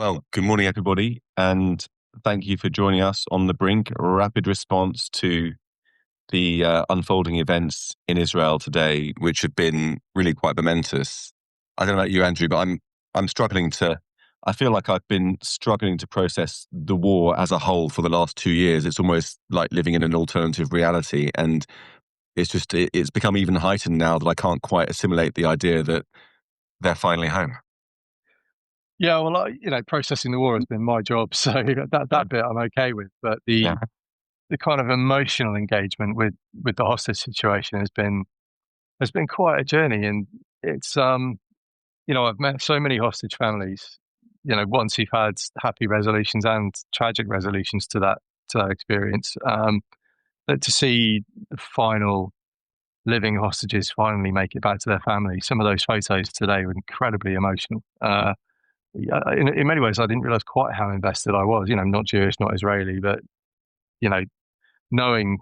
Well, good morning, everybody, and thank you for joining us on the Brink Rapid Response to the unfolding events in Israel today, which have been really quite momentous. I don't know about you, Andrew, but I'm struggling to. I feel like I've been struggling to process the war as a whole for the last 2 years. It's almost like living in an alternative reality, and it's become even heightened now that I can't quite assimilate the idea that they're finally home. Yeah, well, processing the war has been my job, so that bit I'm okay with. But Yeah. the kind of emotional engagement with the hostage situation has been quite a journey, and it's I've met so many hostage families. Once you've had happy resolutions and tragic resolutions to that experience, that to see the final living hostages finally make it back to their families. Some of those photos today were incredibly emotional. Yeah, in many ways, I didn't realize quite how invested I was. Not Jewish, not Israeli, but you know, knowing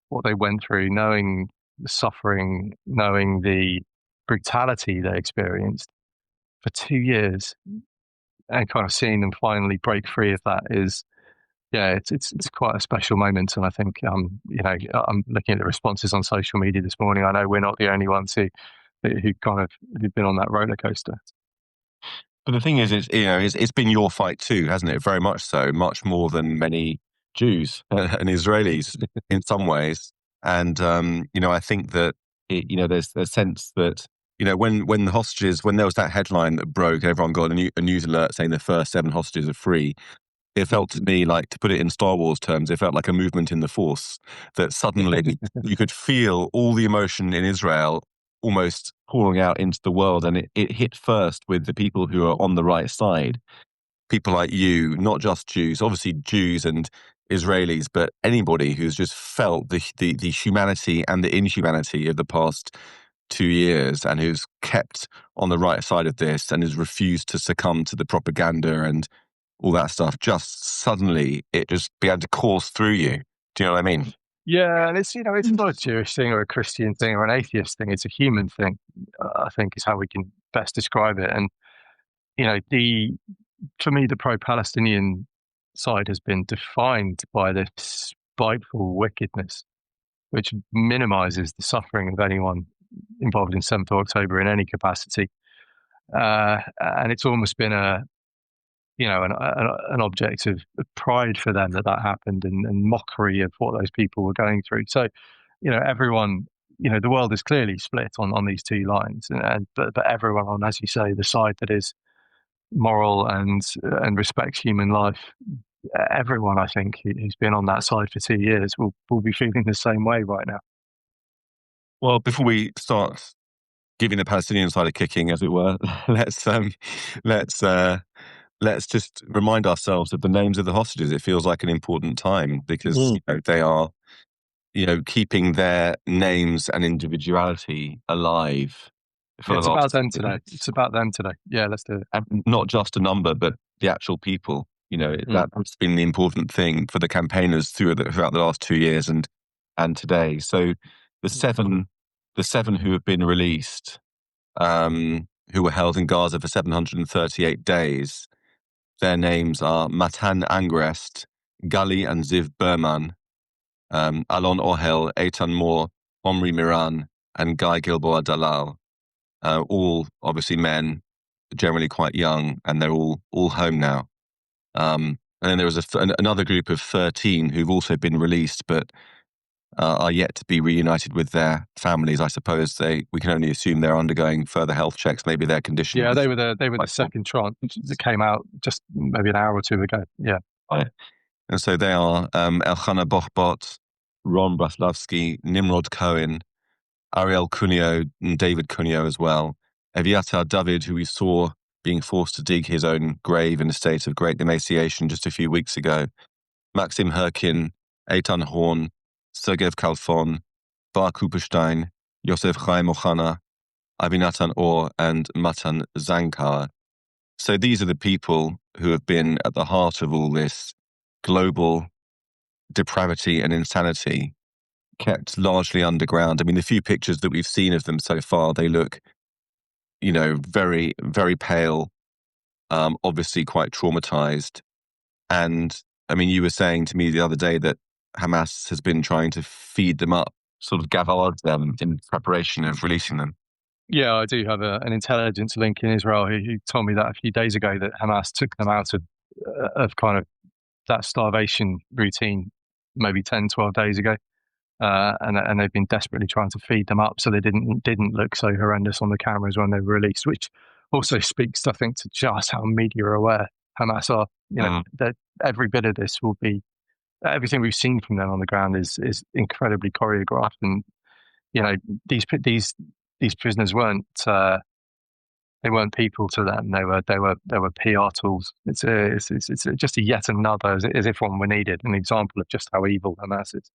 what they went through, knowing the suffering, knowing the brutality they experienced for 2 years, and kind of seeing them finally break free of that is, yeah, it's quite a special moment. And I think, I'm looking at the responses on social media this morning. I know we're not the only ones who've been on that roller coaster. But the thing is, it's been your fight too, hasn't it? Very much so, much more than many Jews and Israelis in some ways. And I think that there's a sense that when the hostages, when there was that headline that broke, everyone got a news alert saying the first 7 hostages are free. It felt to me like, to put it in Star Wars terms, it felt like a movement in the Force, that suddenly you could feel all the emotion in Israel almost pouring out into the world. And it hit first with the people who are on the right side, people like you, not just Jews, obviously Jews and Israelis, but anybody who's just felt the humanity and the inhumanity of the past 2 years and who's kept on the right side of this and has refused to succumb to the propaganda and all that stuff. Just suddenly it just began to course through you. Do you know what I mean? Yeah, and it's not a Jewish thing or a Christian thing or an atheist thing. It's a human thing. I think is how we can best describe it. And the for me, the pro-Palestinian side has been defined by this spiteful wickedness, which minimises the suffering of anyone involved in 7th of October in any capacity. And it's almost been an object of pride for them that happened, and mockery of what those people were going through. So, everyone, the world is clearly split on these two lines, but everyone on, as you say, the side that is moral and respects human life. Everyone, I think, who's been on that side for 2 years will be feeling the same way right now. Well, before we start giving the Palestinian side a kicking, as it were, let's let's uh, let's just remind ourselves of the names of the hostages. It feels like an important time because they are keeping their names and individuality alive for Yeah, the it's about last them today. It's about them today. Yeah, let's do it. and not just a number, but the actual people. That's been the important thing for the campaigners throughout the last 2 years and today. So the seven the seven who have been released, who were held in Gaza for 738 days, their names are Matan Angrest, Gali and Ziv Berman, Alon Ohel, Eitan Moore, Omri Miran, and Guy Gilboa Dalal. All obviously men, generally quite young, and they're all home now. And then there was another group of 13 who've also been released, but are yet to be reunited with their families. I suppose we can only assume they're undergoing further health checks. Maybe their condition. Yeah, they were the second tranche that came out just maybe an hour or two ago. Yeah. Right. And so they are Elchana Bochbot, Ron Braslavsky, Nimrod Cohen, Ariel Cuneo, and David Cuneo as well. Eviatar David, who we saw being forced to dig his own grave in a state of great emaciation just a few weeks ago. Maxim Herkin, Eitan Horn, Sergev Kalfon, Bar Kuperstein, Yosef Chaim Ochana, Avinatan Or, and Matan Zankar. So these are the people who have been at the heart of all this global depravity and insanity, kept largely underground. I mean, the few pictures that we've seen of them so far, they look, very, very pale, obviously quite traumatized. And I mean, you were saying to me the other day that Hamas has been trying to feed them up, sort of gavard them in preparation of releasing them. Yeah, I do have an intelligence link in Israel who told me that a few days ago that Hamas took them out of kind of that starvation routine maybe 10, 12 days ago. And they've been desperately trying to feed them up so they didn't look so horrendous on the cameras when they were released, which also speaks, I think, to just how media aware Hamas are. You know, that every bit of this will be everything we've seen from them on the ground is incredibly choreographed, and you know these prisoners they weren't people to them. They were PR tools. It's just a yet another, as if one were needed, an example of just how evil Hamas is.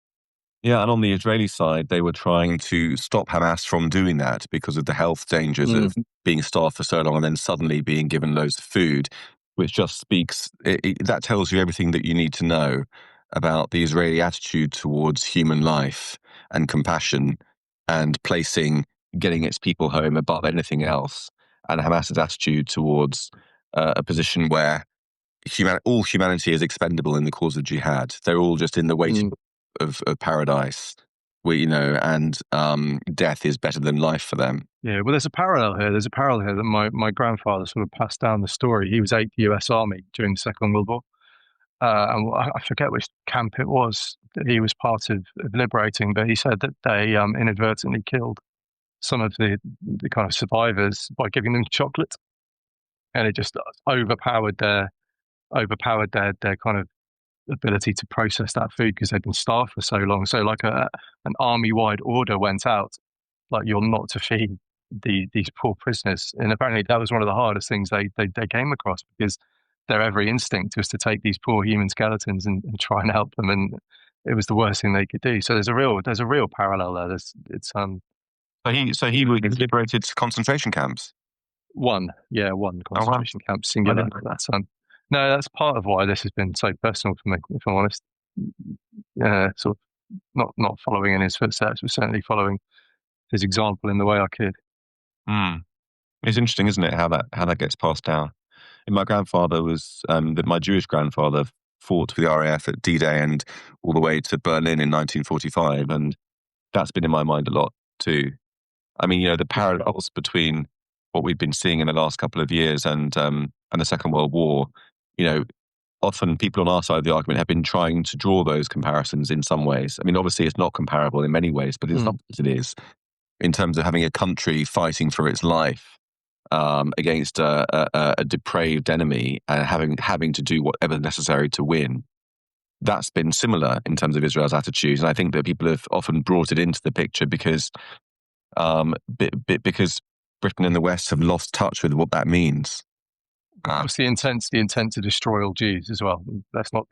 Yeah, and on the Israeli side, they were trying to stop Hamas from doing that because of the health dangers of being starved for so long and then suddenly being given loads of food, which just speaks, that tells you everything that you need to know about the Israeli attitude towards human life and compassion and placing getting its people home above anything else, and Hamas's attitude towards a position where all humanity is expendable in the cause of jihad. They're all just in the waiting of paradise, and death is better than life for them. Yeah, well, there's a parallel here. There's a parallel here that my grandfather sort of passed down the story. He was 8th US Army during the Second World War. And I forget which camp it was that he was part of liberating, but he said that they inadvertently killed some of the kind of survivors by giving them chocolate, and it just overpowered their kind of ability to process that food because they'd been starved for so long. So like an army-wide order went out, like you're not to feed these poor prisoners. And apparently that was one of the hardest things they came across, because their every instinct was to take these poor human skeletons and try and help them, and it was the worst thing they could do. So there's a real parallel there. So he liberated concentration camps. One Oh wow! concentration camp, singular. That's no, that's part of why this has been so personal for me, if I'm honest. Sort of not following in his footsteps, but certainly following his example in the way I could. It's interesting, isn't it, how that gets passed down? And my grandfather my Jewish grandfather fought for the RAF at D-Day and all the way to Berlin in 1945, and that's been in my mind a lot too. I mean, the parallels between what we've been seeing in the last couple of years and the Second World War. Often people on our side of the argument have been trying to draw those comparisons in some ways. I mean, obviously it's not comparable in many ways, but in some ways it is, in terms of having a country fighting for its life against a depraved enemy and having to do whatever necessary to win. That's been similar in terms of Israel's attitudes, and I think that people have often brought it into the picture because Britain and the West have lost touch with what that means. What's the intent to destroy all Jews as well? Let's not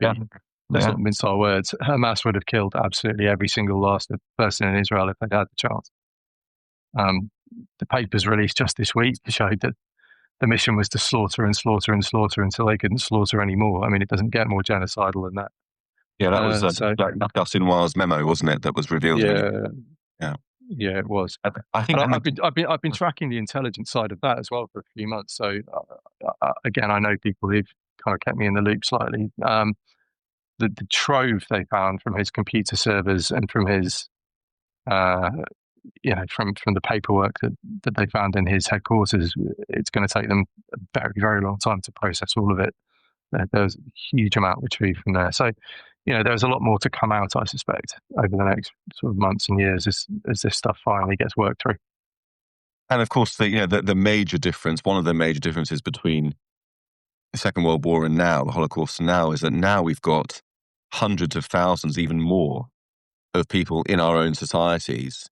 mince our words. Hamas would have killed absolutely every single last person in Israel if they'd had the chance. The papers released just this week showed that the mission was to slaughter and slaughter and slaughter until they couldn't slaughter anymore. I mean, it doesn't get more genocidal than that. Yeah, that was Gus Inwar's memo, wasn't it? That was revealed. Yeah, it was. I think I've been tracking the intelligence side of that as well for a few months. So again, I know people who've kind of kept me in the loop slightly. The trove they found from his computer servers and from his, from the paperwork that they found in his headquarters, it's going to take them a very, very long time to process all of it. There's a huge amount retrieved from there. So, there's a lot more to come out, I suspect, over the next sort of months and years as this stuff finally gets worked through. And of course, the major difference, one of the major differences between the Second World War and now, the Holocaust and now, is that now we've got hundreds of thousands, even more, of people in our own societies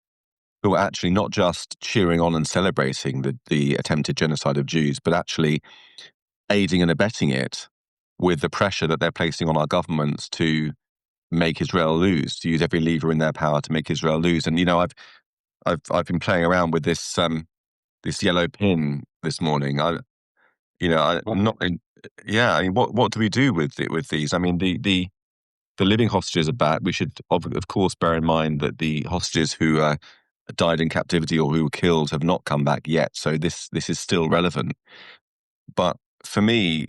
who are actually not just cheering on and celebrating the attempted genocide of Jews, but actually aiding and abetting it with the pressure that they're placing on our governments to make Israel lose, to use every lever in their power to make Israel lose. And I've been playing around with this yellow pin this morning. What do we do with these? I mean, the living hostages are back. We should of course bear in mind that the hostages who died in captivity or who were killed have not come back yet. So this is still relevant. But for me,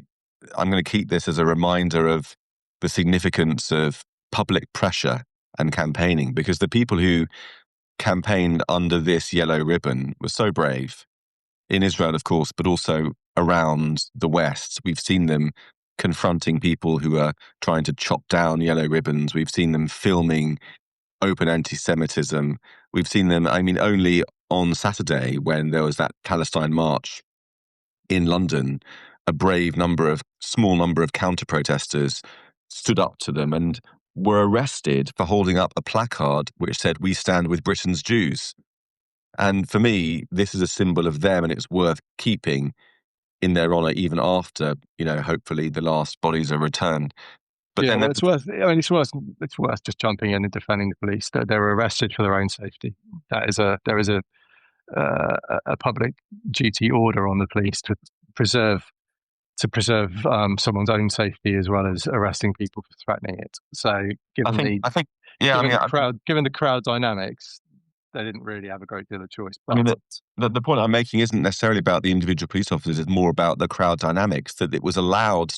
I'm going to keep this as a reminder of the significance of public pressure and campaigning, because the people who campaigned under this yellow ribbon were so brave in Israel, of course, but also around the West. We've seen them confronting people who are trying to chop down yellow ribbons. We've seen them filming open anti-Semitism. We've seen them, I mean, only on Saturday when there was that Palestine march in London, a small number of counter-protesters stood up to them and were arrested for holding up a placard which said, "We stand with Britain's Jews." And for me, this is a symbol of them, and it's worth keeping in their honour even after, hopefully the last bodies are returned. But Yeah, then, well, it's worth. I mean, it's worth just jumping in and defending the police. They were arrested for their own safety. There is a public duty order on the police preserve someone's own safety as well as arresting people for threatening it. So, I think, yeah, given the crowd dynamics, they didn't really have a great deal of choice. I mean, the point I'm making isn't necessarily about the individual police officers. It's more about the crowd dynamics, we've allowed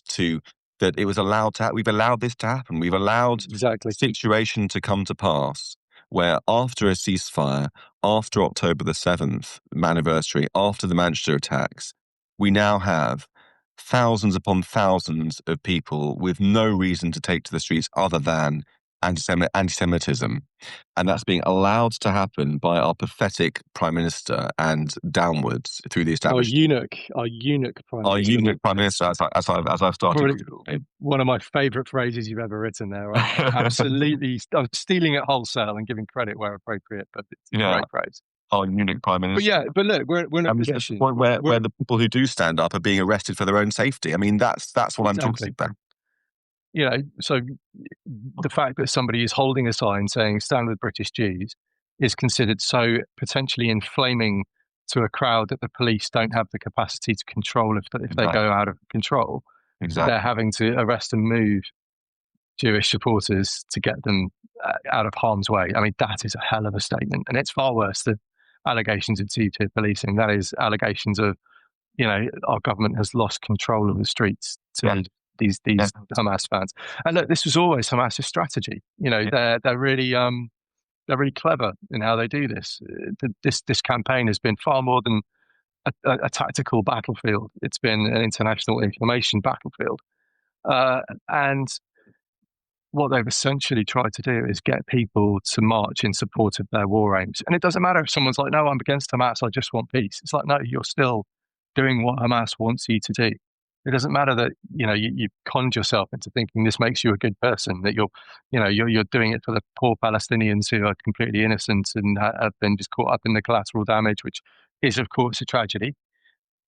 this to happen. We've allowed exactly a situation to come to pass where after a ceasefire, after October the 7th anniversary, after the Manchester attacks, we now have thousands upon thousands of people with no reason to take to the streets other than anti-Semitism. And that's being allowed to happen by our pathetic Prime Minister and downwards through the establishment. Our eunuch Prime Our Minister. eunuch Prime Minister, as I've started. Probably one of my favourite phrases you've ever written there. Absolutely. I'm stealing it wholesale and giving credit where appropriate, but it's a great phrase. Our eunuch Prime Minister. But look, we're in a position where the people who do stand up are being arrested for their own safety. I mean, that's what I'm talking about. So the fact that somebody is holding a sign saying "Stand with British Jews" is considered so potentially inflaming to a crowd that the police don't have the capacity to control if they go out of control. Exactly. They're having to arrest and move Jewish supporters to get them out of harm's way. I mean, that is a hell of a statement, and it's far worse than allegations of two-tier policing. That is allegations of, our government has lost control of the streets to these Hamas fans. And look, this was always Hamas's strategy. They're really clever in how they do this. This campaign has been far more than a tactical battlefield. It's been an international information battlefield, and what they've essentially tried to do is get people to march in support of their war aims. And it doesn't matter if someone's like, "No, I'm against Hamas, I just want peace." It's like, no, you're still doing what Hamas wants you to do. It doesn't matter that, you conned yourself into thinking this makes you a good person, that you're doing it for the poor Palestinians who are completely innocent and have been just caught up in the collateral damage, which is, of course, a tragedy.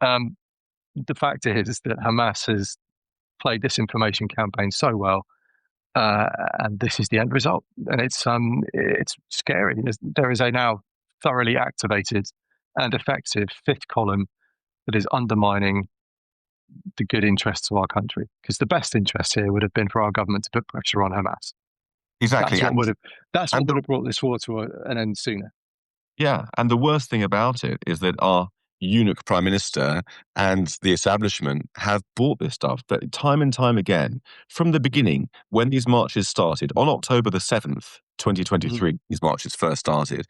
The fact is that Hamas has played this information campaign so well, and this is the end result. And it's scary. There is a now thoroughly activated and effective fifth column that is undermining the good interests of our country. Because the best interest here would have been for our government to put pressure on Hamas. Exactly. That's what would have brought this war to an end sooner. Yeah. And the worst thing about it is that our eunuch Prime Minister and the establishment have bought this stuff, that time and time again, from the beginning, when these marches started, on October the 7th, 2023, these marches first started.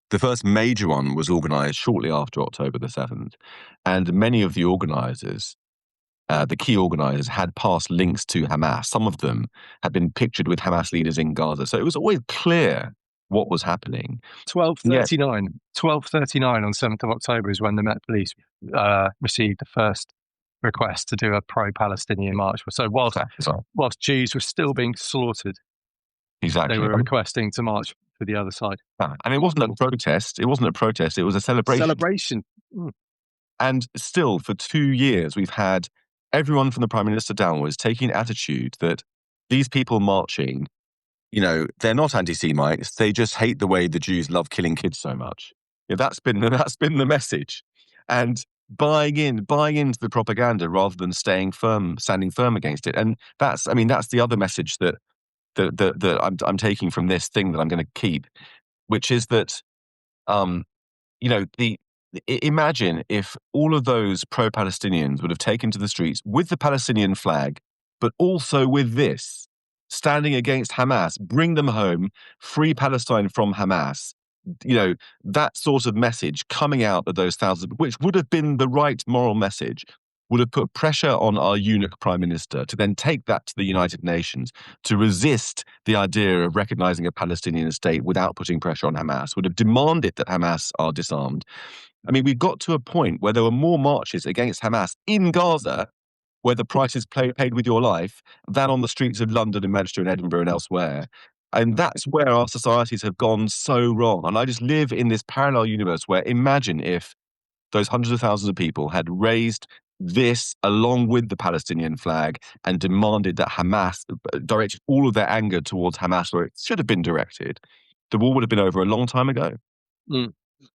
The first major one was organised shortly after October the 7th. And many of the organisers, the key organisers, had past links to Hamas. Some of them had been pictured with Hamas leaders in Gaza. So it was always clear what was happening. 12:39 on 7th of October is when the Met Police received the first request to do a pro-Palestinian march. So whilst Jews were still being slaughtered, they were requesting to march for the other side. And it wasn't a protest. It wasn't a protest. It was a celebration. And still, for 2 years, we've had everyone from the Prime Minister downwards taking an attitude that these people marching, they're not anti-Semites. They just hate the way the Jews love killing kids so much. That's been the message, and buying into the propaganda rather than standing firm against it. And that's the other message that I'm taking from this thing that I'm going to keep, which is that, imagine if all of those pro-Palestinians would have taken to the streets with the Palestinian flag, but also with this, standing against Hamas, bring them home, free Palestine from Hamas. You know, that sort of message coming out of those thousands, which would have been the right moral message, would have put pressure on our eunuch prime minister to then take that to the United Nations, to resist the idea of recognizing a Palestinian state without putting pressure on Hamas, would have demanded that Hamas are disarmed. I mean, we got to a point where there were more marches against Hamas in Gaza, where the price is paid with your life, than on the streets of London and Manchester and Edinburgh and elsewhere. And that's where our societies have gone so wrong. And I just live in this parallel universe where imagine if those hundreds of thousands of people had raised this along with the Palestinian flag and demanded that Hamas directed all of their anger towards Hamas where it should have been directed. The war would have been over a long time ago. Mm.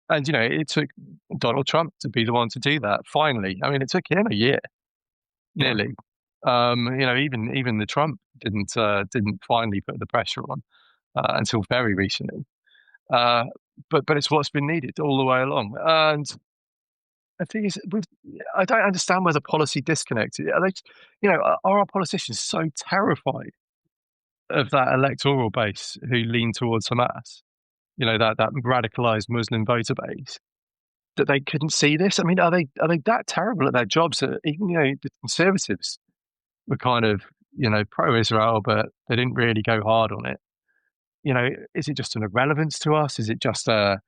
And, it took Donald Trump to be the one to do that, finally. I mean, it took him a year, Yeah. nearly. Even the Trump didn't finally put the pressure on until very recently. But it's what's been needed all the way along. And the thing is, I don't understand where the policy disconnect is. Are they, are our politicians so terrified of that electoral base who lean towards Hamas? That radicalized Muslim voter base, that they couldn't see this? I mean, are they that terrible at their jobs that even the Conservatives were kind of pro-Israel, but they didn't really go hard on it? Is it just an irrelevance to us? Is it just I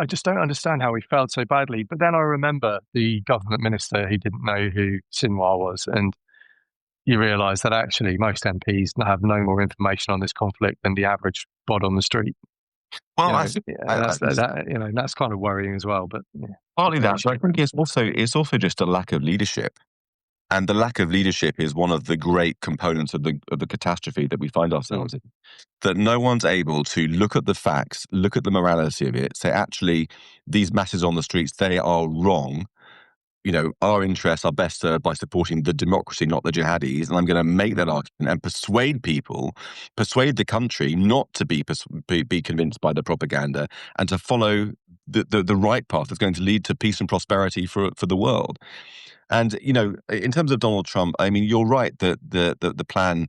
just don't understand how we failed so badly. But then I remember the government minister who didn't know who Sinwar was, and you realise that actually most MPs have no more information on this conflict than the average bod on the street. Well, I think That's kind of worrying as well. But partly that, but I think it's also just a lack of leadership. And the lack of leadership is one of the great components of the catastrophe that we find ourselves in. That no one's able to look at the facts, look at the morality of it, say, actually, these masses on the streets, they are wrong. Our interests are best served by supporting the democracy, not the jihadis. And I'm going to make that argument and persuade the country not to be convinced by the propaganda and to follow the right path that's going to lead to peace and prosperity for the world. And, in terms of Donald Trump, I mean, you're right that the plan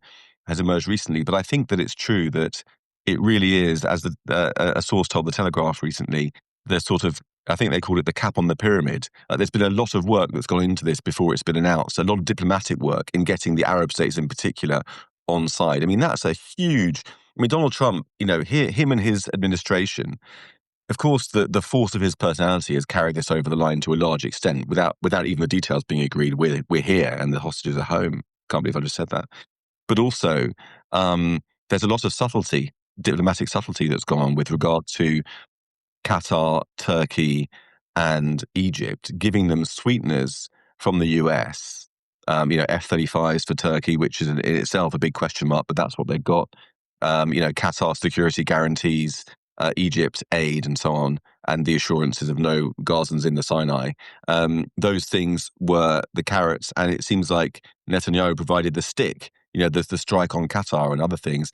has emerged recently, but I think that it's true that it really is, as a source told The Telegraph recently, the sort of, I think they called it the cap on the pyramid. There's been a lot of work that's gone into this before it's been announced, a lot of diplomatic work in getting the Arab states in particular on side. I mean, that's a huge, Donald Trump, him and his administration, of course, the force of his personality has carried this over the line to a large extent without even the details being agreed. We're here and the hostages are home. Can't believe I just said that. But also, there's a lot of subtlety, diplomatic subtlety that's gone on with regard to Qatar, Turkey, and Egypt, giving them sweeteners from the US. F-35s for Turkey, which is in itself a big question mark, but that's what they've got. Qatar security guarantees, Egypt aid, and so on, and the assurances of no Gazans in the Sinai. Those things were the carrots, and it seems like Netanyahu provided the stick. The strike on Qatar and other things.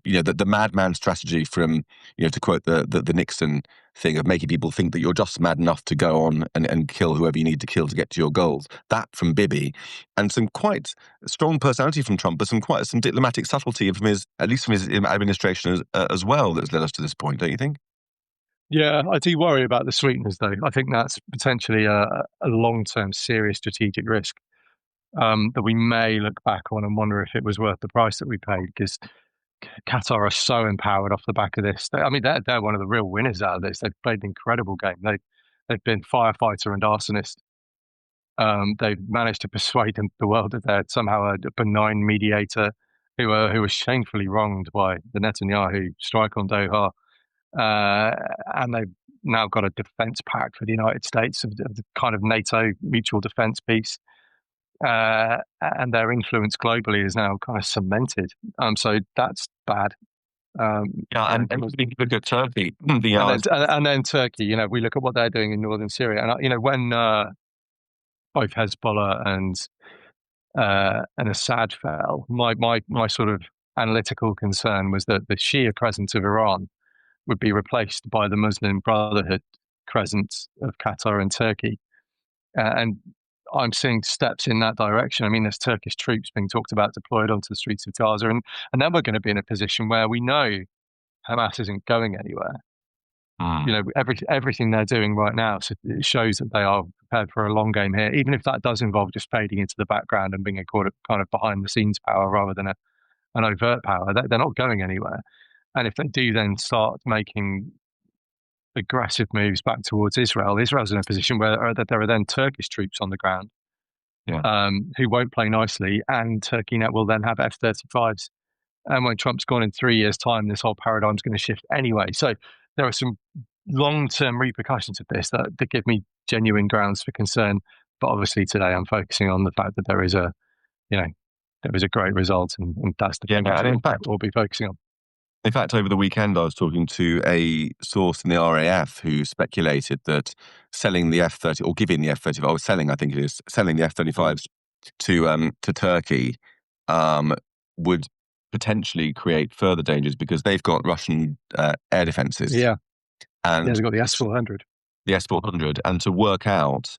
The madman strategy from, to quote the Nixon thing of making people think that you're just mad enough to go on and kill whoever you need to kill to get to your goals. That from Bibi, and some quite strong personality from Trump, but some diplomatic subtlety from at least from his administration as well, that's led us to this point, don't you think? Yeah, I do worry about the sweeteners, though. I think that's potentially a long-term serious strategic risk that we may look back on and wonder if it was worth the price that we paid, because Qatar are so empowered off the back of this. They're one of the real winners out of this. They've played an incredible game. They've been firefighter and arsonist. They've managed to persuade the world that they're somehow a benign mediator who was shamefully wronged by the Netanyahu strike on Doha. And they've now got a defense pact for the United States of the kind of NATO mutual defense piece. And their influence globally is now kind of cemented. So that's bad. And we look at Turkey, and then Turkey. We look at what they're doing in northern Syria, and when both Hezbollah and Assad fell, my sort of analytical concern was that the Shia presence of Iran would be replaced by the Muslim Brotherhood crescent of Qatar and Turkey. And I'm seeing steps in that direction. I mean, there's Turkish troops being talked about deployed onto the streets of Gaza. And then we're going to be in a position where we know Hamas isn't going anywhere. Mm. Everything they're doing right now, so it shows that they are prepared for a long game here, even if that does involve just fading into the background and being a kind of behind the scenes power rather than an overt power. They're not going anywhere. And if they do then start making aggressive moves back towards Israel, Israel's in a position where there are then Turkish troops on the ground, Yeah. who won't play nicely, and Turkey now will then have F-35s. And when Trump's gone in 3 years' time, this whole paradigm's going to shift anyway. So there are some long-term repercussions of this that give me genuine grounds for concern. But obviously today I'm focusing on the fact that there is a great result, and that's the thing And we'll be focusing on. in fact, over the weekend, I was talking to a source in the RAF who speculated that selling the F-30 or giving the F-35, or selling, I think it is, selling the F-35s to Turkey would potentially create further dangers because they've got Russian air defenses. Yeah, and they've got the S-400. The S-400, and to work out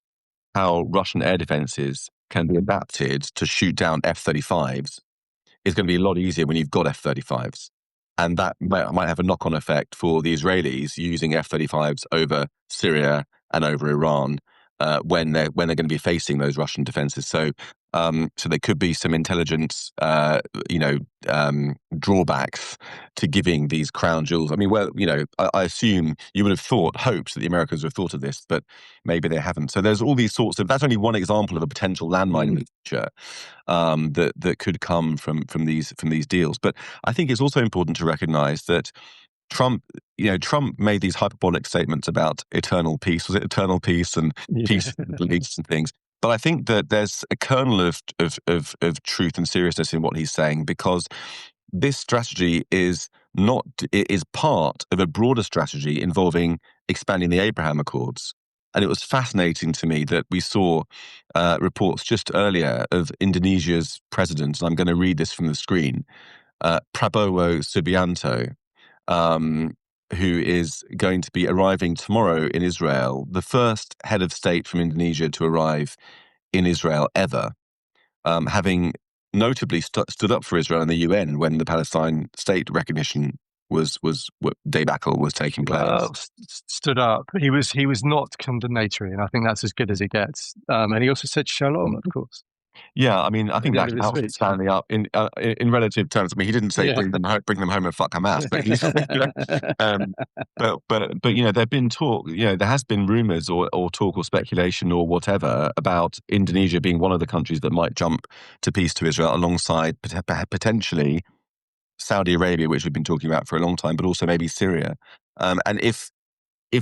how Russian air defenses can be adapted to shoot down F-35s is going to be a lot easier when you've got F-35s. And that might have a knock-on effect for the Israelis using F-35s over Syria and over Iran when they're going to be facing those Russian defenses. So there could be some intelligence, drawbacks to giving these crown jewels. I mean, I assume you would have hoped that the Americans would have thought of this, but maybe they haven't. So there's all these sorts of. That's only one example of a potential landmine in the future that could come from these deals. But I think it's also important to recognize that Trump made these hyperbolic statements about eternal peace. Was it eternal peace and peace in the Middle East and things? But I think that there's a kernel of truth and seriousness in what he's saying, because this strategy is part of a broader strategy involving expanding the Abraham Accords. And it was fascinating to me that we saw reports just earlier of Indonesia's president, and I'm going to read this from the screen, Prabowo Subianto, who is going to be arriving tomorrow in Israel, the first head of state from Indonesia to arrive in Israel ever, having notably stood up for Israel in the UN when the Palestine state recognition debacle was taking place. Well, stood up. He was not condemnatory, and I think that's as good as it gets. And he also said shalom, of course. Yeah, I mean, I think that helps standing up in relative terms. I mean, he didn't say bring them home and fuck Hamas, but he's, but there've been talk. There has been rumors or talk or speculation or whatever about Indonesia being one of the countries that might jump to peace to Israel alongside potentially Saudi Arabia, which we've been talking about for a long time, but also maybe Syria. And if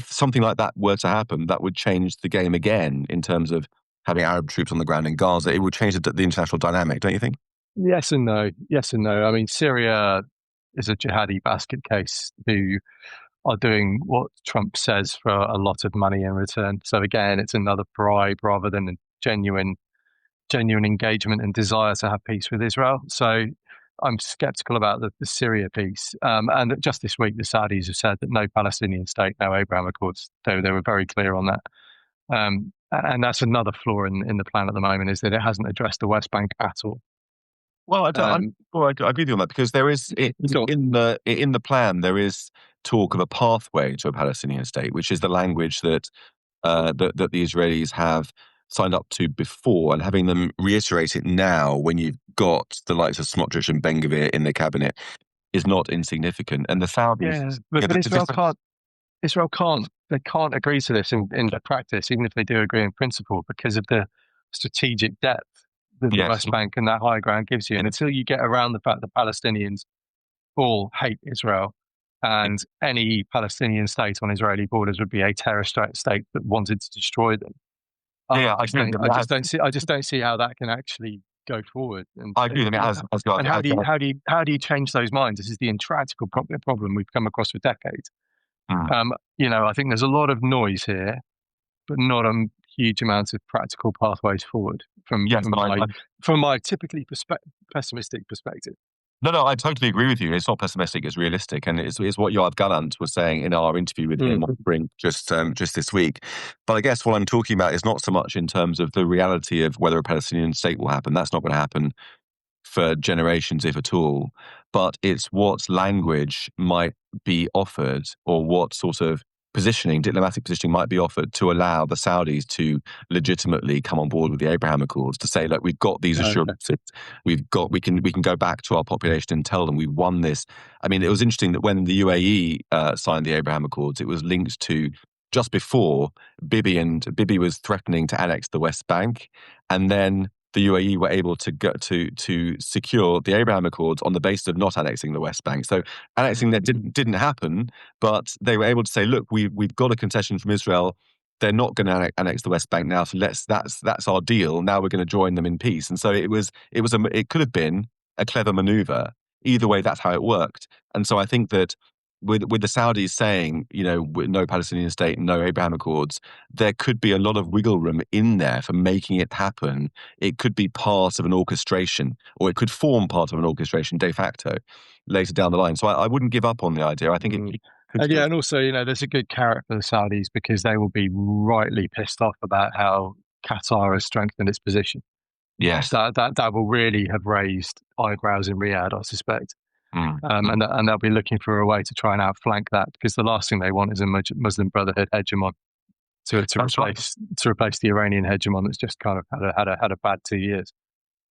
something like that were to happen, that would change the game again in terms of having Arab troops on the ground in Gaza. It would change the international dynamic, don't you think? Yes and no. Yes and no. I mean, Syria is a jihadi basket case who are doing what Trump says for a lot of money in return. So again, it's another bribe rather than a genuine engagement and desire to have peace with Israel. So I'm skeptical about the Syria piece. And just this week, the Saudis have said that no Palestinian state, no Abraham Accords. They were very clear on that. And that's another flaw in the plan at the moment, is that it hasn't addressed the West Bank at all. Well, I agree with you on that, because there is in the plan there is talk of a pathway to a Palestinian state, which is the language that the Israelis have signed up to before, and having them reiterate it now when you've got the likes of Smotrich and Ben-Gvir in the cabinet is not insignificant. And the Saudis, but Israel can't agree to this in practice, even if they do agree in principle, because of the strategic depth that the West Bank and that high ground gives you. And until you get around the fact that Palestinians all hate Israel, and any Palestinian state on Israeli borders would be a terrorist state that wanted to destroy them. I just don't see how that can actually go forward. And I agree. how do you change those minds? This is the intractable problem we've come across for decades. I think there's a lot of noise here, but not a huge amount of practical pathways forward from my typically pessimistic perspective. No, I totally agree with you. It's not pessimistic; it's realistic, and it's what Yoav Gallant was saying in our interview with him Mm. on Brink just this week. But I guess what I'm talking about is not so much in terms of the reality of whether a Palestinian state will happen. That's not going to happen for generations, if at all. But it's what language might be offered, or what sort of positioning, diplomatic positioning might be offered to allow the Saudis to legitimately come on board with the Abraham Accords, to say, look, we've got these Okay. assurances, we can go back to our population and tell them we've won this. I mean, it was interesting that when the UAE signed the Abraham Accords, it was linked to just before Bibi was threatening to annex the West Bank, and then the UAE were able to secure the Abraham Accords on the basis of not annexing the West Bank. So annexing that didn't happen, but they were able to say, look, we've got a concession from Israel. They're not going to annex the West Bank now, so that's our deal. Now we're going to join them in peace. And so it could have been a clever maneuver. Either way, that's how it worked. And so I think that with the Saudis saying, no Palestinian state, no Abraham Accords, there could be a lot of wiggle room in there for making it happen. It could be part of an orchestration, or it could form part of an orchestration de facto later down the line. So I wouldn't give up on the idea. I think Mm. it could And yeah, still. and also, there's a good carrot for the Saudis because they will be rightly pissed off about how Qatar has strengthened its position. Yes. That will really have raised eyebrows in Riyadh, I suspect. Mm. And they'll be looking for a way to try and outflank that, because the last thing they want is a Muslim Brotherhood hegemon That's right. to replace the Iranian hegemon that's just kind of had a bad 2 years.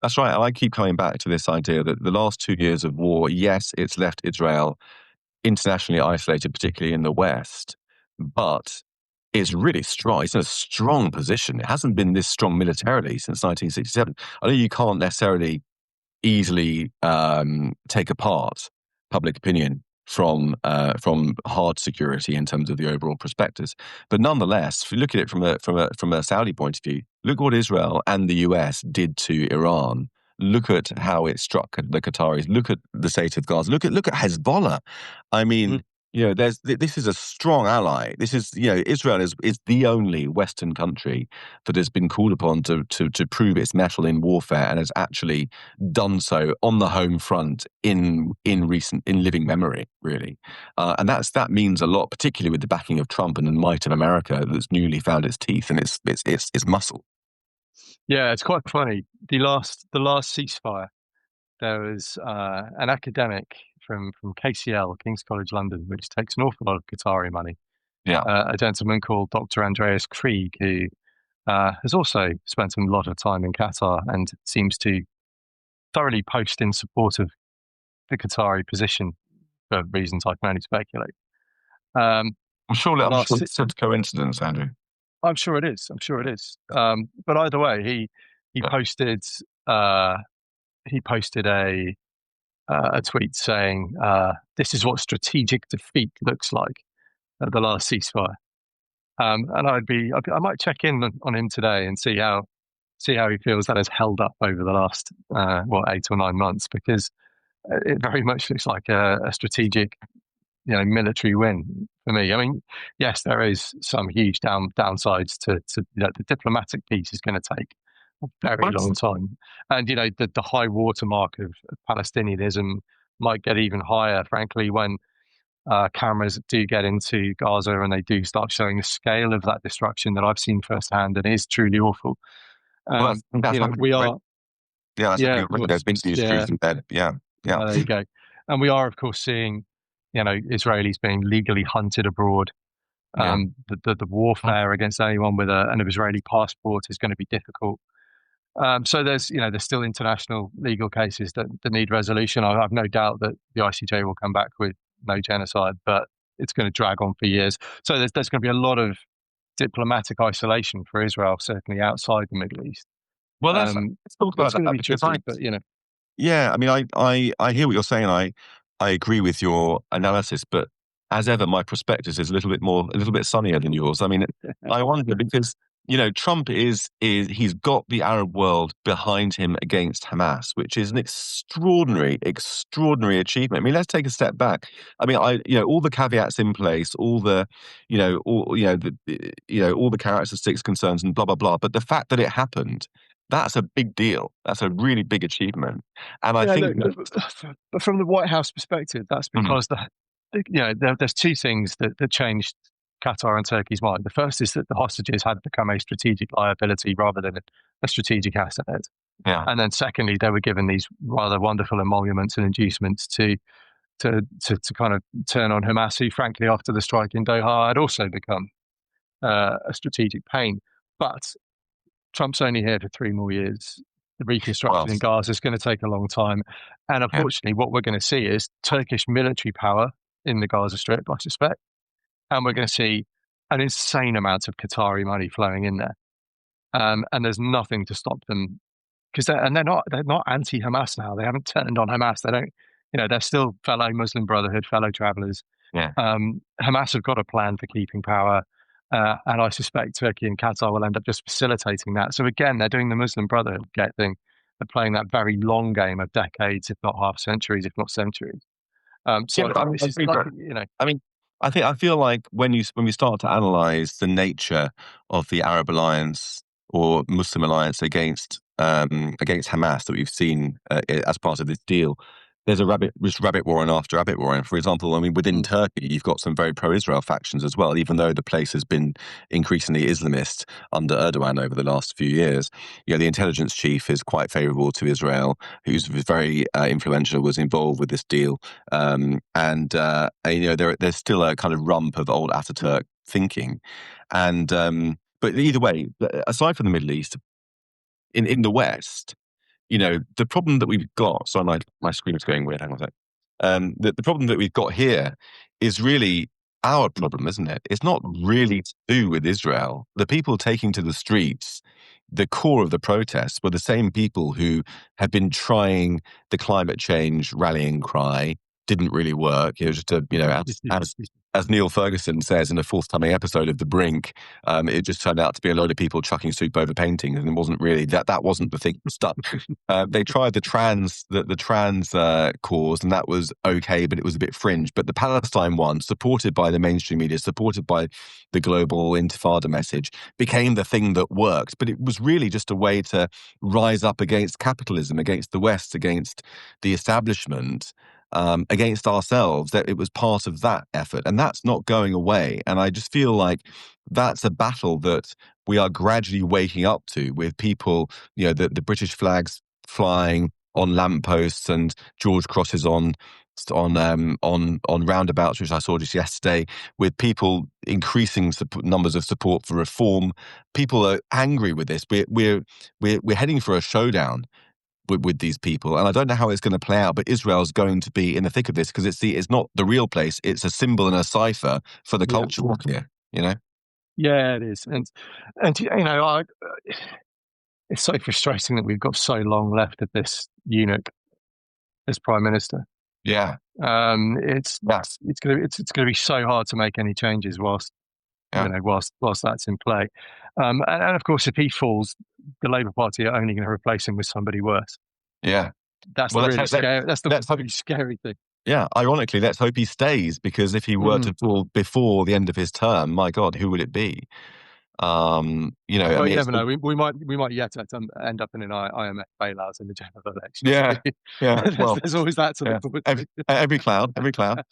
That's right. And I keep coming back to this idea that the last 2 years of war, yes, it's left Israel internationally isolated, particularly in the West, but it's really strong. It's in a strong position. It hasn't been this strong militarily since 1967. I know you can't necessarily easily take apart public opinion from hard security in terms of the overall prospectus. But nonetheless, if you look at it from a Saudi point of view, look what Israel and the US did to Iran. Look at how it struck the Qataris. Look at the state of Gaza. Look at Hezbollah. I Mm. mean, this is a strong ally. This is, Israel is the only Western country that has been called upon to prove its mettle in warfare, and has actually done so on the home front in living memory, really. And that means a lot, particularly with the backing of Trump and the might of America that's newly found its teeth and its muscle. Yeah, it's quite funny. The last ceasefire, there was an academic from KCL, King's College London, which takes an awful lot of Qatari money. Yeah. A gentleman called Dr. Andreas Krieg, who has also spent a lot of time in Qatar and seems to thoroughly post in support of the Qatari position for reasons I can only speculate. Um, the I'm sure last, it's a coincidence, Andrew. I'm sure it is. I'm sure it is. But either way, he Yeah. posted uh, he posted a tweet saying, "This is what strategic defeat looks like at the last ceasefire." And I might check in on him today and see how he feels that has held up over the last 8 or 9 months, because it very much looks like a strategic, military win for me. I mean, yes, there is some huge downsides to the diplomatic piece is going to take a very Well, long time, and the high watermark of Palestinianism might get even higher, frankly, when cameras do get into Gaza and they do start showing the scale of that destruction that I've seen firsthand, and it is truly awful. well, that's happening, We right? are, Yeah, that's yeah, happening of already. course, There's been news yeah. crews in bed. Yeah, yeah. There you go. And we are, of course, seeing, Israelis being legally hunted abroad. Yeah. The warfare against anyone with an Israeli passport is going to be difficult. So there's still international legal cases that need resolution. I've no doubt that the ICJ will come back with no genocide, but it's going to drag on for years. So there's going to be a lot of diplomatic isolation for Israel, certainly outside the Middle East. Well, let's talk But it's about going to that, be because I tricky. But yeah, I mean, I hear what you're saying. I agree with your analysis, but as ever, my prospectus is a little bit sunnier than yours. I mean, I wonder because Trump is he's got the Arab world behind him against Hamas, which is an extraordinary achievement. I mean, let's take a step back. I mean, all the caveats in place, all the all the characteristics, concerns, and blah blah blah. But the fact that it happened That's a big deal. That's a really big achievement. And I Yeah, think look, that, but from the White House perspective, that's Mhm. because there's two things that changed Qatar and Turkey's mind. The first is that the hostages had become a strategic liability rather than a strategic asset. Yeah, And then secondly, they were given these rather wonderful emoluments and inducements to kind of turn on Hamas, who frankly, after the strike in Doha, had also become a strategic pain. But Trump's only here for 3 more years. The well, reconstruction in Gaza is going to take a long time. And yeah, unfortunately, what we're going to see is Turkish military power in the Gaza Strip, I suspect. And we're going to see an insane amount of Qatari money flowing in there. And there's nothing to stop them because they're not anti-Hamas now. They haven't turned on Hamas. They don't, they're still fellow Muslim Brotherhood, fellow travelers. yeah. Hamas have got a plan for keeping power, and I suspect Turkey and Qatar will end up just facilitating that. So again, they're doing the Muslim Brotherhood thing. They're playing that very long game of decades, if not half centuries, if not centuries. So Yeah, I but think this I is agree, like, but I mean, I feel like when we start to analyze the nature of the Arab alliance or Muslim alliance against Hamas that we've seen as part of this deal, there's rabbit warren after rabbit warren. For example, I mean, within mm, Turkey, you've got some very pro-Israel factions as well, even though the place has been increasingly Islamist under Erdogan over the last few years. Yeah, the intelligence chief is quite favourable to Israel, who's very influential, was involved with this deal. There's still a kind of rump of old Ataturk thinking, and but either way, aside from the Middle East, in the West, the problem that we've got. Sorry, my screen is going weird. Hang on a sec. The problem that we've got here is really our problem, isn't it? It's not really to do with Israel. The people taking to the streets, the core of the protests were the same people who have been trying the climate change rallying cry. Didn't really work. It was just as Neil Ferguson says in a forthcoming episode of The Brink, it just turned out to be a load of people chucking soup over paintings, and it wasn't really that wasn't the thing that stuck. They tried the trans cause, and that was okay, but it was a bit fringe. But the Palestine one, supported by the mainstream media, supported by the global Intifada message, became the thing that worked. But it was really just a way to rise up against capitalism, against the West, against the establishment. Against ourselves, that it was part of that effort, and that's not going away. And I just feel like that's a battle that we are gradually waking up to, with people, the British flags flying on lampposts and George crosses on roundabouts, which I saw just yesterday, with people increasing numbers of support for reform. People are angry with this. We're heading for a showdown with these people, and I don't know how it's going to play out. But Israel's going to be in the thick of this because it's not the real place; it's a symbol and a cipher for the yeah, culture war here. yeah, it is, and it's so frustrating that we've got so long left of this eunuch as prime minister. Yeah, It's yes, it's gonna be so hard to make any changes whilst yeah, whilst that's in play. And of course, if he falls, the Labour Party are only going to replace him with somebody worse. yeah. That's Well, the really scary. That's the let's hope. really scary thing. Yeah, ironically, let's hope he stays, because if he were Mm. to fall before the end of his term, my God, who would it be? I Well, you mean, never know. We might yet end up in an IMF bailout in the general election. So yeah, yeah. Well, there's always that to yeah, look forward every cloud, every cloud.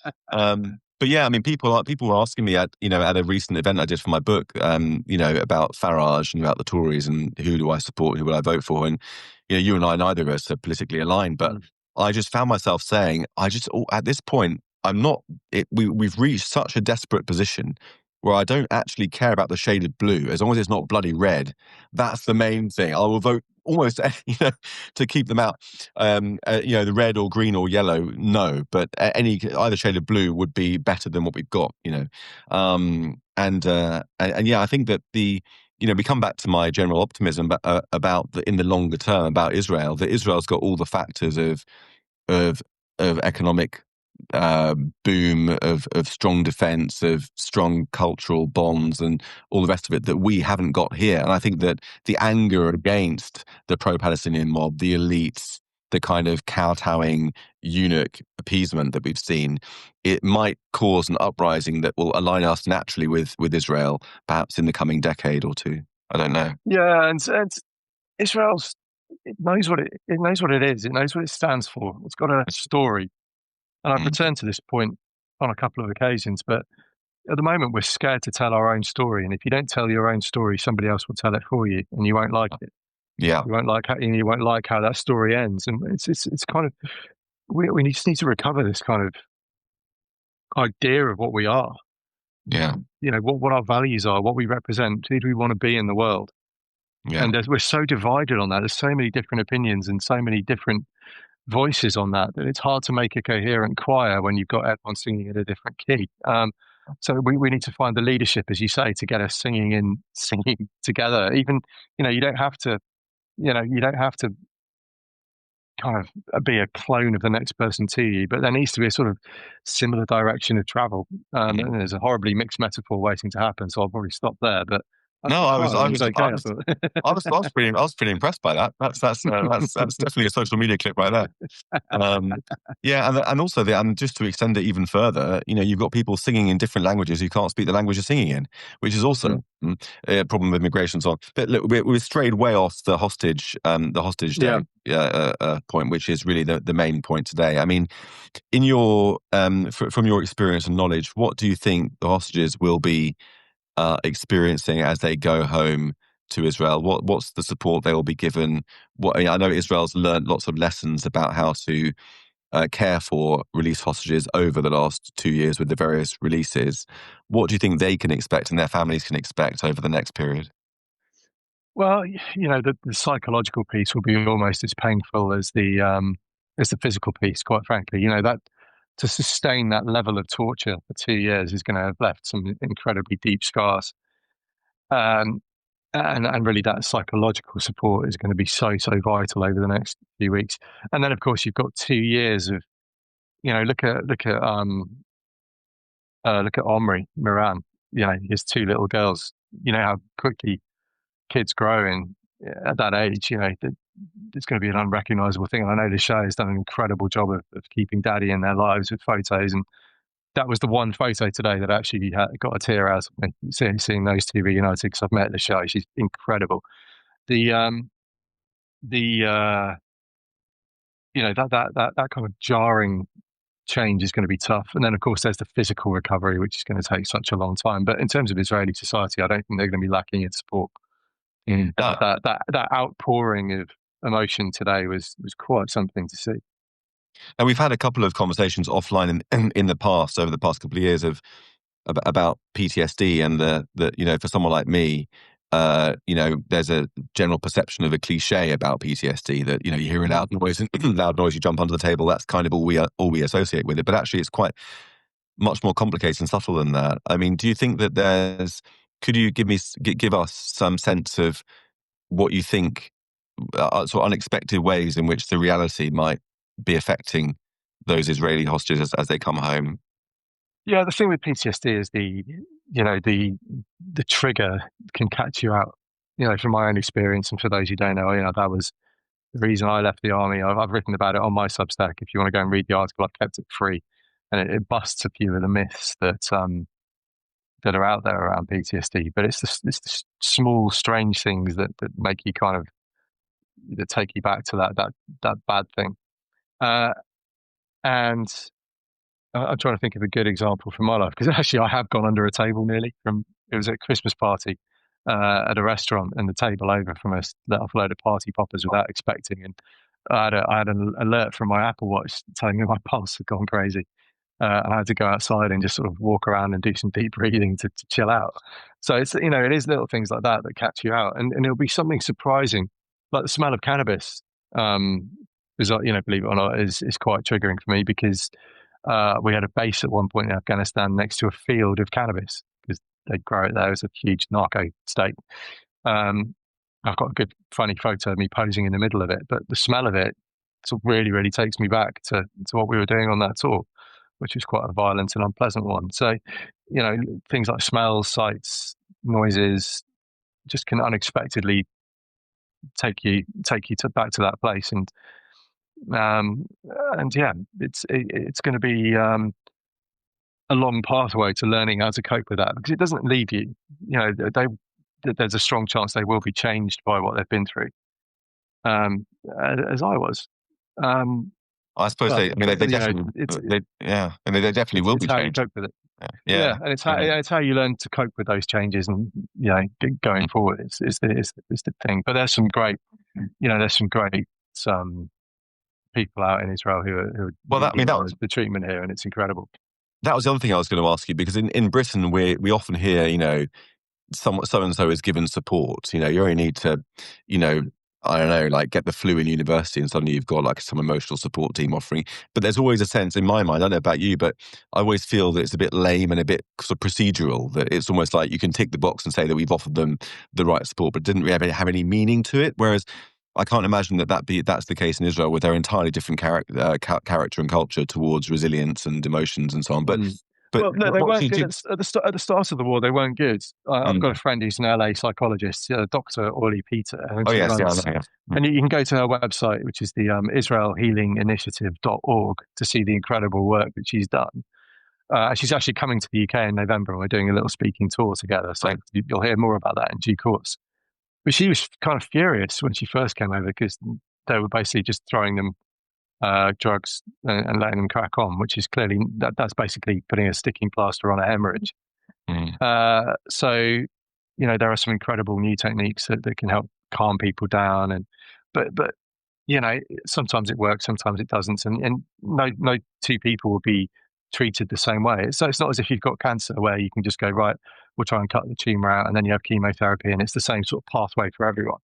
But yeah, I mean, people were asking me at a recent event I did for my book, about Farage and about the Tories and who do I support, who will I vote for, and you and I, neither of us are politically aligned, but to. I just found myself saying, at this point, I'm not. We've reached such a desperate position where I don't actually care about the shade of blue as long as it's not bloody red. That's the main thing. I will vote almost, to keep them out. The red or green or yellow, no, but either shade of blue would be better than what we've got. And yeah, I think that we come back to my general optimism about in the longer term about Israel. That Israel's got all the factors of economic boom, of strong defense, of strong cultural bonds, and all the rest of it that we haven't got here. And I think that the anger against the pro-Palestinian mob, the elites, the kind of kowtowing eunuch appeasement that we've seen, it might cause an uprising that will align us naturally with Israel, perhaps in the coming decade or two. I don't know. Yeah, and Israel's it knows what it knows what it is. It knows what it stands for. It's got a story, and I've Mm. returned to this point on a couple of occasions. But at the moment, we're scared to tell our own story, and if you don't tell your own story, somebody else will tell it for you, and you won't like it. Yeah, You won't like how that story ends, and it's kind of we just need to recover this kind of idea of what we are. yeah, You know what our values are, what we represent, who do we want to be in the world. yeah, And we're so divided on that. There's so many different opinions and so many different voices on that it's hard to make a coherent choir when you've got everyone singing at a different key. So we need to find the leadership, as you say, to get us singing together. Even you don't have to you don't have to kind of be a clone of the next person to you, but there needs to be a sort of similar direction of travel. yeah. And there's a horribly mixed metaphor waiting to happen, so I'll probably stop there. But I No, think oh, that was okay. I thought. I was pretty impressed by that. That's definitely a social media clip right there. Um, yeah, and also and just to extend it even further, you've got people singing in different languages who can't speak the language you're singing in, which is also a problem with migration and so on. But look, we've strayed way off the hostage Yeah. day point, which is really the main point today. I mean, in your from your experience and knowledge, what do you think the hostages will be experiencing as they go home to Israel? What's the support they will be given? I know Israel's learned lots of lessons about how to care for released hostages over the last 2 years with the various releases. What do you think they can expect and their families can expect over the next period? Well, the psychological piece will be almost as painful as the physical piece, quite frankly. That to sustain that level of torture for 2 years is going to have left some incredibly deep scars. Um, and really that psychological support is going to be so vital over the next few weeks. And then of course you've got 2 years of, look at Omri Miran, his two little girls, how quickly kids growing at that age, it's going to be an unrecognizable thing. And I know the show has done an incredible job of keeping daddy in their lives with photos. And that was the one photo today that actually got a tear out of me, seeing those two reunited, because I've met the show. She's incredible. The, the, that kind of jarring change is going to be tough. And then, of course, there's the physical recovery, which is going to take such a long time. But in terms of Israeli society, I don't think they're going to be lacking in support. No, That outpouring of emotion today was quite something to see. and we've had a couple of conversations offline in the past, over the past couple of years, about PTSD, and the for someone like me, there's a general perception of a cliche about PTSD that you hear a loud noise and loud noise, you jump under the table. That's kind of all we associate with it. But actually, it's quite much more complicated and subtle than that. I mean, do you think that could you give us some sense of what you think sort of unexpected ways in which the reality might be affecting those Israeli hostages as they come home? Yeah, the thing with PTSD is the trigger can catch you out. From my own experience, and for those who don't know, that was the reason I left the army. I've written about it on my Substack. If you want to go and read the article, I've kept it free, and it busts a few of the myths that are out there around PTSD. But it's the small, strange things that make you kind of that take you back to that bad thing. Uh, and I'm trying to think of a good example from my life, because actually I have gone under a table nearly. It was at a Christmas party at a restaurant, and the table over from us let off a load of party poppers without expecting, and I had an alert from my Apple Watch telling me my pulse had gone crazy. And I had to go outside and just sort of walk around and do some deep breathing to chill out. So it is little things like that that catch you out, and it'll be something surprising, like the smell of cannabis. Um, is believe it or not, is quite triggering for me, because we had a base at one point in Afghanistan next to a field of cannabis, because they grow it there. It's a huge narco state. Um, I've got a good funny photo of me posing in the middle of it, but the smell of it sort of really takes me back to what we were doing on that tour, which was quite a violent and unpleasant one. So, things like smells, sights, noises just can unexpectedly take you back to that place. Um, and yeah, it's going to be a long pathway to learning how to cope with that, because it doesn't leave you. There's a strong chance they will be changed by what they've been through. as I was. Um, I suppose but they. I mean, they you know, definitely. They yeah. I mean, they definitely will it's be how you changed. cope with it. Yeah. Yeah, Yeah. and Yeah. it's how you learn to cope with those changes, and going forward is the thing. But there's some great, there's some great um, people out in Israel who are Well, that I mean leading that on was the treatment here, and it's incredible. that was the other thing I was going to ask you because in Britain we often hear so and so is given support. You only need to, you know, I don't know, like get the flu in university, and suddenly you've got like some emotional support team offering. But there's always a sense in my mind. I don't know about you, but I always feel that it's a bit lame and a bit sort of procedural. That it's almost like you can tick the box and say that we've offered them the right support, but didn't really have any meaning to it. Whereas I can't imagine that's the case in Israel with their entirely different character and culture towards resilience and emotions and so on. But Mm. but Well, no, they what weren't do good you? at the start of the war. They weren't good. I've got a Mm. friend who's an LA psychologist, Dr. Orly Peter, and Oh she yes, yeah, I know, runs. yeah. Mm. And you can go to her website, which is the IsraelHealingInitiative.org, to see the incredible work that she's done. She's actually coming to the UK in November, and we're doing a little speaking tour together. So Right. you'll hear more about that in due course. But she was kind of furious when she first came over because they were basically just throwing them drugs and letting them crack on, which is clearly that's basically putting a sticking plaster on a hemorrhage. Mm. There are some incredible new techniques that can help calm people down, but sometimes it works, sometimes it doesn't, and no two people will be treated the same way. So it's not as if you've got cancer where you can just go, right, we'll try and cut the tumor out, and then you have chemotherapy, and it's the same sort of pathway for everyone.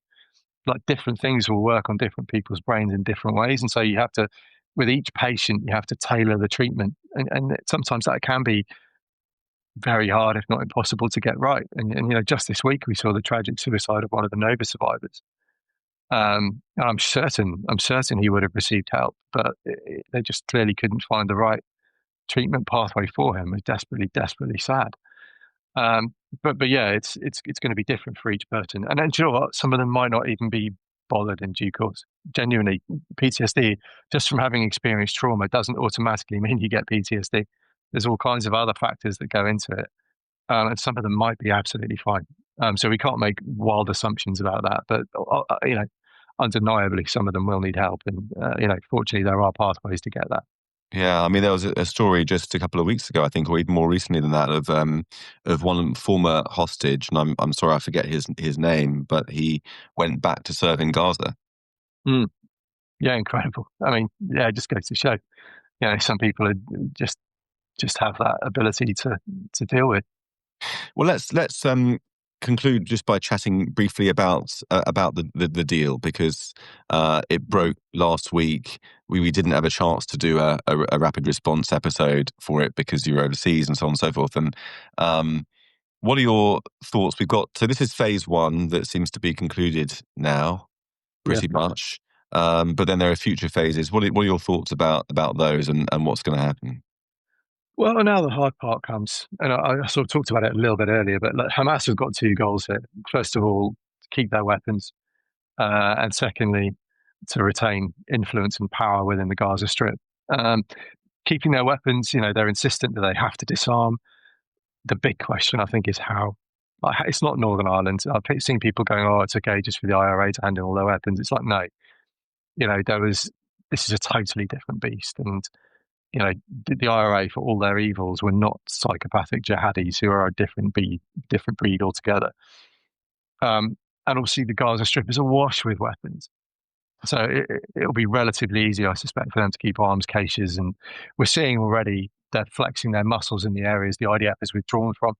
Like different things will work on different people's brains in different ways, and so you have to, with each patient, you have to tailor the treatment, and sometimes that can be very hard, if not impossible, to get right. And just this week we saw the tragic suicide of one of the Nova survivors. And I'm certain he would have received help, but they just clearly couldn't find the right treatment pathway for him. It's desperately, desperately sad. Um, but yeah, it's going to be different for each person. And then, do you know what? Some of them might not even be bothered in due course. Genuinely, PTSD, just from having experienced trauma, doesn't automatically mean you get PTSD. There's all kinds of other factors that go into it, and some of them might be absolutely fine. So we can't make wild assumptions about that. But undeniably, some of them will need help, and fortunately, there are pathways to get that. Yeah, I mean, there was a story just a couple of weeks ago, I think, or even more recently than that, of one former hostage, and I'm sorry I forget his name, but he went back to serve in Gaza. Mm. Yeah, incredible. I mean, yeah, it just goes to show, some people are just just have that ability to deal with. Well, let's conclude just by chatting briefly about the deal because it broke last week. We didn't have a chance to do a rapid response episode for it because you were overseas and so on and so forth. And what are your thoughts? So this is phase one that seems to be concluded now, Yeah. pretty much. But then there are future phases. What are your thoughts about those and what's going to happen? Well, now the hard part comes, and I sort of talked about it a little bit earlier, but like, Hamas has got two goals here. First of all, to keep their weapons, and secondly, to retain influence and power within the Gaza Strip. Um, Keeping their weapons, they're insistent that they have to disarm. The big question, I think, is how. Like, it's not Northern Ireland. I've seen people going, "Oh, it's okay just for the IRA to handle all their weapons." It's like, no, this is a totally different beast, and the IRA, for all their evils, were not psychopathic jihadis who are a different breed altogether. And obviously, the Gaza Strip is awash with weapons. So it'll be relatively easy, I suspect, for them to keep arms caches. And we're seeing already they're flexing their muscles in the areas the IDF has withdrawn from.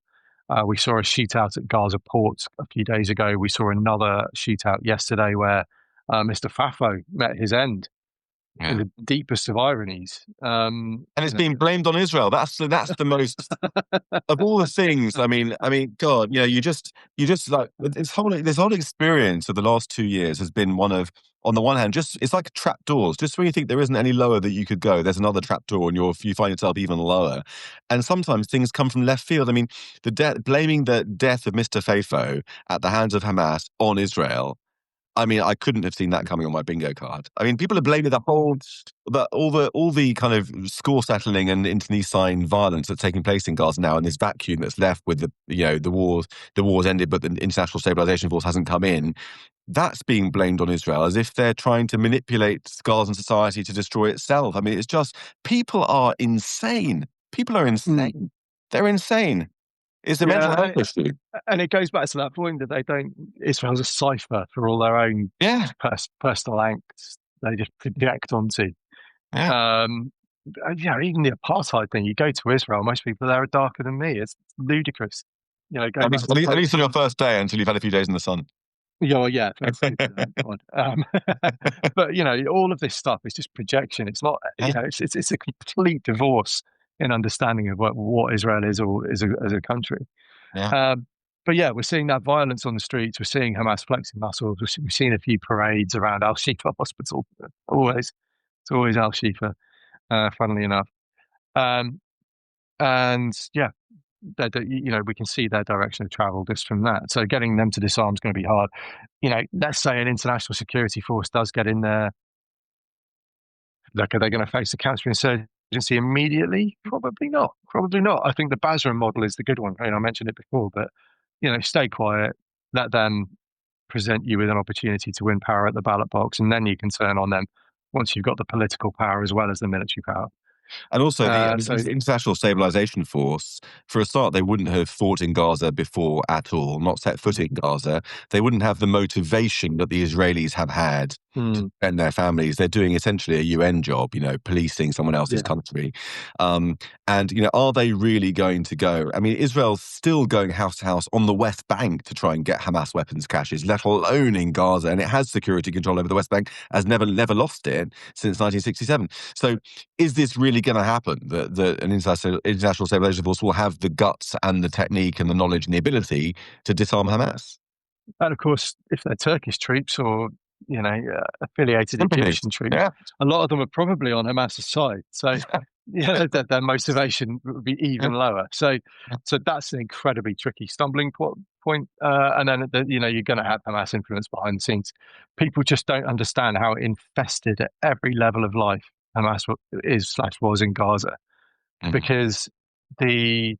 We saw a shootout at Gaza port a few days ago. We saw another shootout yesterday where Mr. Fafo met his end in Yeah. the deepest of ironies. And it's being blamed on Israel. That's the most of all the things. God, you just like this whole experience of the last 2 years has been one of, on the one hand, just it's like trapdoors. Just when you think there isn't any lower that you could go, there's another trapdoor, and you find yourself even lower. And sometimes things come from left field. I mean, blaming the death of Mr. Fafo at the hands of Hamas on Israel. I mean, I couldn't have seen that coming on my bingo card. I mean, people are blaming all the kind of score settling and internecine violence that's taking place in Gaza now, and this vacuum that's left with the wars ended, but the international stabilization force hasn't come in. that's being blamed on Israel as if they're trying to manipulate Gazan society to destroy itself. I mean, it's just, people are insane. People are Mm. insane. They're insane. It's a mental Yeah, health issue. and it goes back to that point that they don't. Israel's a cipher for all their own Yeah, personal angst. They just project onto. yeah. Um, even the apartheid thing. You go to Israel, most people there are darker than me. It's ludicrous. Going At back least, to at least on your first day until you've had a few days in the sun. yeah, well, yeah, thank you for that. God. But all of this stuff is just projection. It's not. Yeah, It's a complete divorce in understanding of what Israel is or is as a country. yeah. Um, but yeah, we're seeing that violence on the streets. We're seeing Hamas flexing muscles. We've seen a few parades around Al Shifa Hospital. It's always Al Shifa. Funnily enough, um, and yeah, we can see their direction of travel just from that. So getting them to disarm is going to be hard. Let's say an international security force does get in there. Look, are they going to face a counterinsurgency immediately? Probably not. Probably not. I think the Basra model is the good one. I mentioned it before, but stay quiet, let them present you with an opportunity to win power at the ballot box, and then you can turn on them once you've got the political power as well as the military power. And also So the International Stabilization Force, for a start, they wouldn't have fought in Gaza before at all, not set foot in Gaza. They wouldn't have the motivation that the Israelis have had to defend their families. They're doing essentially a UN job, policing someone else's yeah, country. And, are they really going to go? I mean, Israel's still going house to house on the West Bank to try and get Hamas weapons caches, let alone in Gaza. And it has security control over the West Bank, has never lost it since 1967. So is this really going to happen? That an international stabilization force will have the guts and the technique and the knowledge and the ability to disarm Hamas? and of course, if they're Turkish troops or affiliated Sympathies. Egyptian troops, Yeah. a lot of them are probably on Hamas's side. So their motivation would be even Yeah. lower. So that's an incredibly tricky stumbling point. And then you're going to have Hamas influence behind the scenes. People just don't understand how infested at every level of life Hamas was in Gaza, Mm. because the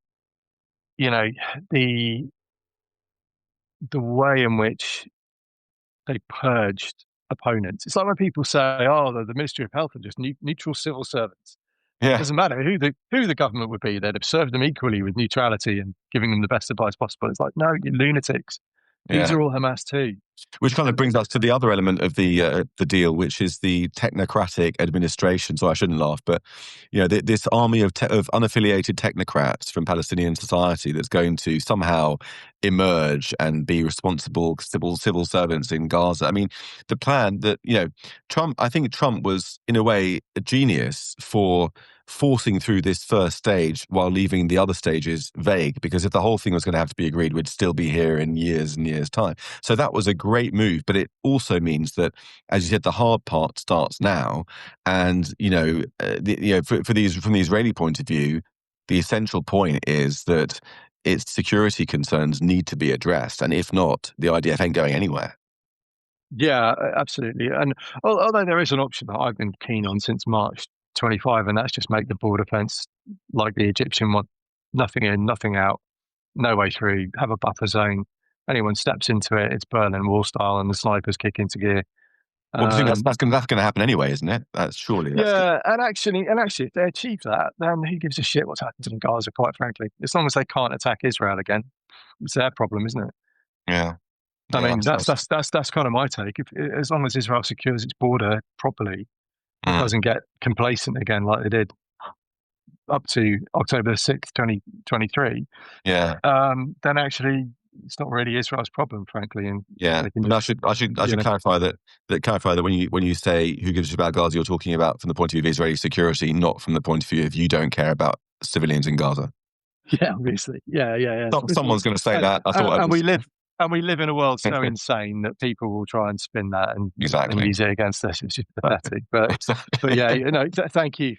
you know the the way in which they purged opponents. It's like when people say, "Oh, the Ministry of Health are just neutral civil servants." Yeah. Doesn't matter who the government would be; they'd have served them equally with neutrality and giving them the best advice possible. It's like, no, you lunatics. These Yeah. are all Hamas too. Which kind of brings us to the other element of the deal, which is the technocratic administration. So I shouldn't laugh, but this army of unaffiliated technocrats from Palestinian society that's going to somehow emerge and be responsible civil servants in Gaza. I mean, the plan that I think Trump was in a way a genius for forcing through this first stage while leaving the other stages vague, because if the whole thing was going to have to be agreed, we'd still be here in years and years' time. So that was a great move, but it also means that, as you said, the hard part starts now. And from the Israeli point of view, the essential point is that its security concerns need to be addressed, and if not, the IDF ain't going anywhere. Yeah, absolutely. And although there is an option that I've been keen on since March 25, and that's just make the border fence like the Egyptian one: nothing in, nothing out, no way through. Have a buffer zone. Anyone steps into it, it's Berlin Wall style, and the snipers kick into gear. Well, I think Um, that's going to happen anyway, isn't it? That's good. yeah, and actually, if they achieve that, then who gives a shit what's happened in Gaza? Quite frankly, as long as they can't attack Israel again, it's their problem, isn't it? Yeah, I yeah. mean, that's kind of my take. As long as Israel secures its border properly and Mm, doesn't get complacent again like they did up to October 6th, 2023, yeah. then actually it's not really Israel's problem, frankly, and Yeah, they can but just, I you should know, clarify that when you say who gives a shit about Gaza, you're talking about from the point of view of Israeli security, not from the point of view of you don't care about civilians in Gaza. yeah, obviously, yeah. Someone's going to say And, that. I thought I and was we live in a world so insane that people will try and spin that and exactly. use it against us. It's just pathetic. But yeah, thank you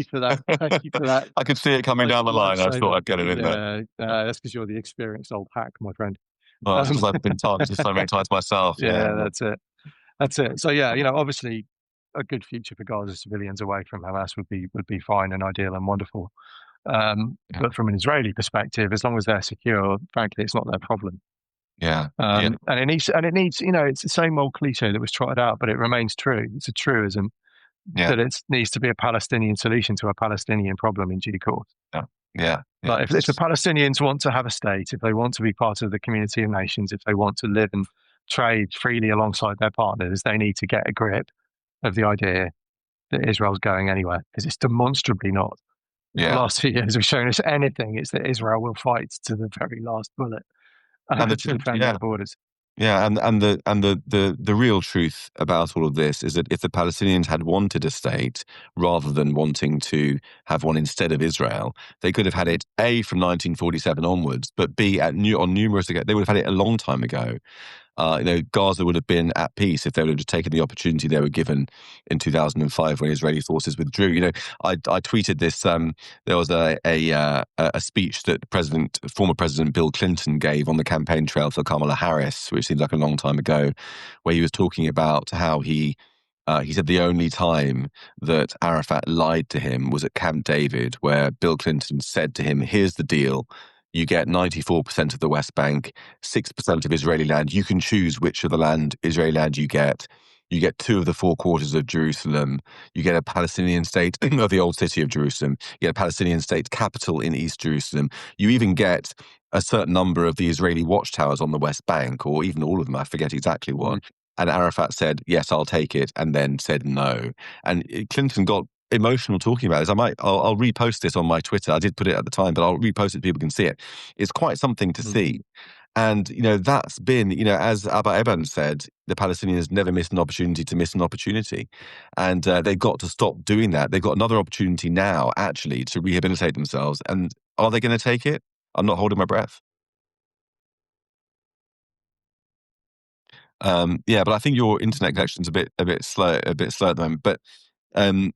for that. Thank you for that. I could see it coming down the line. I thought Lifesaver. I'd get it in there. Yeah, that's because you're the experienced old hack, my friend. Well, it's Um, because I've been targeted so many times myself. Yeah, yeah, that's it. That's it. So yeah, obviously, a good future for Gaza civilians away from Hamas would be fine and ideal and wonderful. yeah. But from an Israeli perspective, as long as they're secure, frankly, it's not their problem. Yeah. Yeah. And it needs, it's the same old cliche that was trotted out, but it remains true. It's a truism Yeah. that it needs to be a Palestinian solution to a Palestinian problem in due course. Yeah. Yeah. Yeah. Like if the Palestinians want to have a state, if they want to be part of the community of nations, if they want to live and trade freely alongside their partners, they need to get a grip of the idea that Israel's going anywhere, because it's demonstrably not. If the Yeah. last few years have shown us anything, it's that Israel will fight to the very last bullet And the to truth, defend yeah. their borders. Yeah, and the real truth about all of this is that if the Palestinians had wanted a state rather than wanting to have one instead of Israel, they could have had it A from 1947 onwards, but B on numerous occasions. They would have had it a long time ago. Gaza would have been at peace if they would have just taken the opportunity they were given in 2005 when Israeli forces withdrew. I tweeted this. There was a speech that former President Bill Clinton gave on the campaign trail for Kamala Harris, which seems like a long time ago, where he was talking about how he said the only time that Arafat lied to him was at Camp David, where Bill Clinton said to him, "Here's the deal. You get 94% of the West Bank, 6% of Israeli land. You can choose which of the Israeli land you get. You get 2 of the 4 quarters of Jerusalem. You get a Palestinian state of the old city of Jerusalem. You get a Palestinian state capital in East Jerusalem. You even get a certain number of the Israeli watchtowers on the West Bank, or even all of them. I forget exactly what." And Arafat said, "Yes, I'll take it," and then said no. And Clinton got emotional talking about this. I'll repost this on my Twitter. I did put it at the time, but I'll repost it so people can see it. It's quite something to see. And, that's been, as Abba Eban said, the Palestinians never miss an opportunity to miss an opportunity. And they've got to stop doing that. They've got another opportunity now, actually, to rehabilitate themselves. And are they going to take it? I'm not holding my breath. Yeah, but I think your internet connection's a bit slow at the moment. But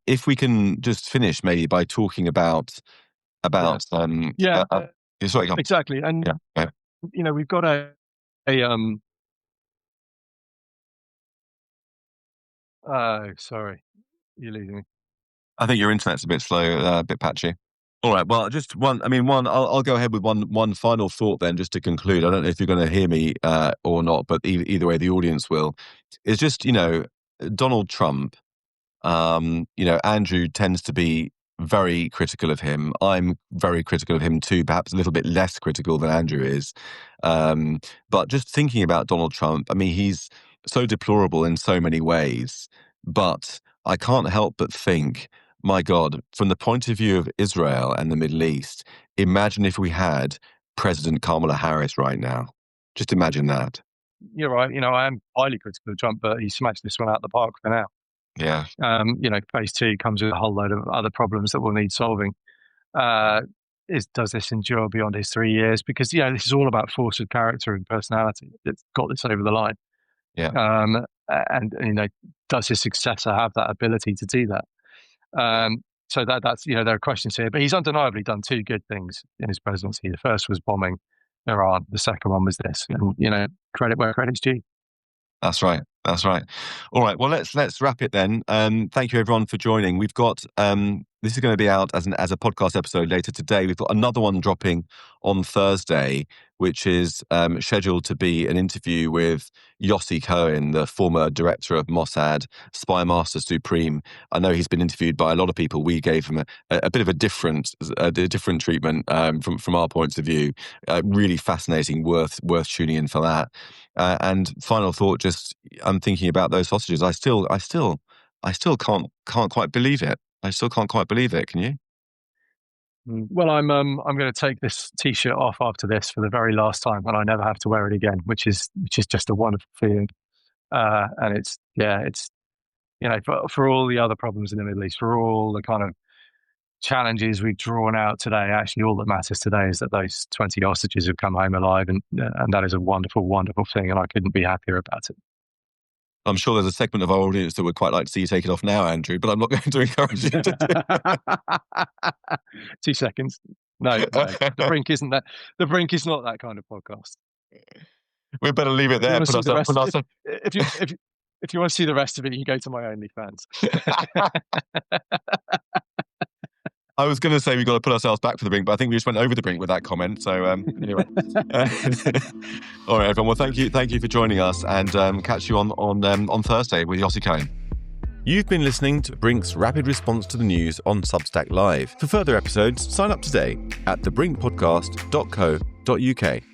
if we can just finish maybe by talking about Yeah, sorry, go on. exactly. And Yeah, yeah. we've got a sorry, you're losing me. I think your internet's a bit slow, a bit patchy. All right. Well, just one. I mean, one. I'll go ahead with one final thought then, just to conclude. I don't know if you're going to hear me or not, but either way, the audience will. It's just Donald Trump. Andrew tends to be very critical of him. I'm very critical of him too, perhaps a little bit less critical than Andrew is. But just thinking about Donald Trump, I mean, he's so deplorable in so many ways, but I can't help but think, my God, from the point of view of Israel and the Middle East, imagine if we had President Kamala Harris right now. Just imagine that. You're right. I am highly critical of Trump, but he smashed this one out of the park for now. Yeah. Phase 2 comes with a whole load of other problems that will need solving. Does this endure beyond his 3 years? Because this is all about force of character and personality. It's got this over the line. Yeah. And does his successor have that ability to do that? So that's there are questions here, but he's undeniably done 2 good things in his presidency. The first was bombing Iran. The second one was this. And credit where credit's due. That's right. That's right. All right. Well, let's wrap it then. Thank you everyone for joining. We've got this is going to be out as a podcast episode later today. We've got another one dropping on Thursday, which is scheduled to be an interview with Yossi Cohen, the former director of Mossad, Spy Master Supreme. I know he's been interviewed by a lot of people. We gave him a bit of a different treatment from our points of view. Really fascinating, worth tuning in for that. And final thought, just I'm thinking about those sausages. I still can't quite believe it. I still can't quite believe it. Can you? Well, I'm going to take this T-shirt off after this for the very last time, and I never have to wear it again, which is just a wonderful feeling. And it's for all the other problems in the Middle East, for all the kind of challenges we've drawn out today, actually all that matters today is that those 20 hostages have come home alive, and that is a wonderful, wonderful thing, and I couldn't be happier about it. I'm sure there's a segment of our audience that would quite like to see you take it off now, Andrew, but I'm not going to encourage you to do 2 seconds. No, the Brink isn't that. The Brink is not that kind of podcast. We better leave it there. If you want to see the rest of it, you can go to my OnlyFans. I was going to say we've got to put ourselves back for the brink, but I think we just went over the brink with that comment. So anyway, all right, everyone. Well, thank you for joining us, and catch you on Thursday with Yossi Cohen. You've been listening to Brink's Rapid Response to the News on Substack Live. For further episodes, sign up today at thebrinkpodcast.co.uk.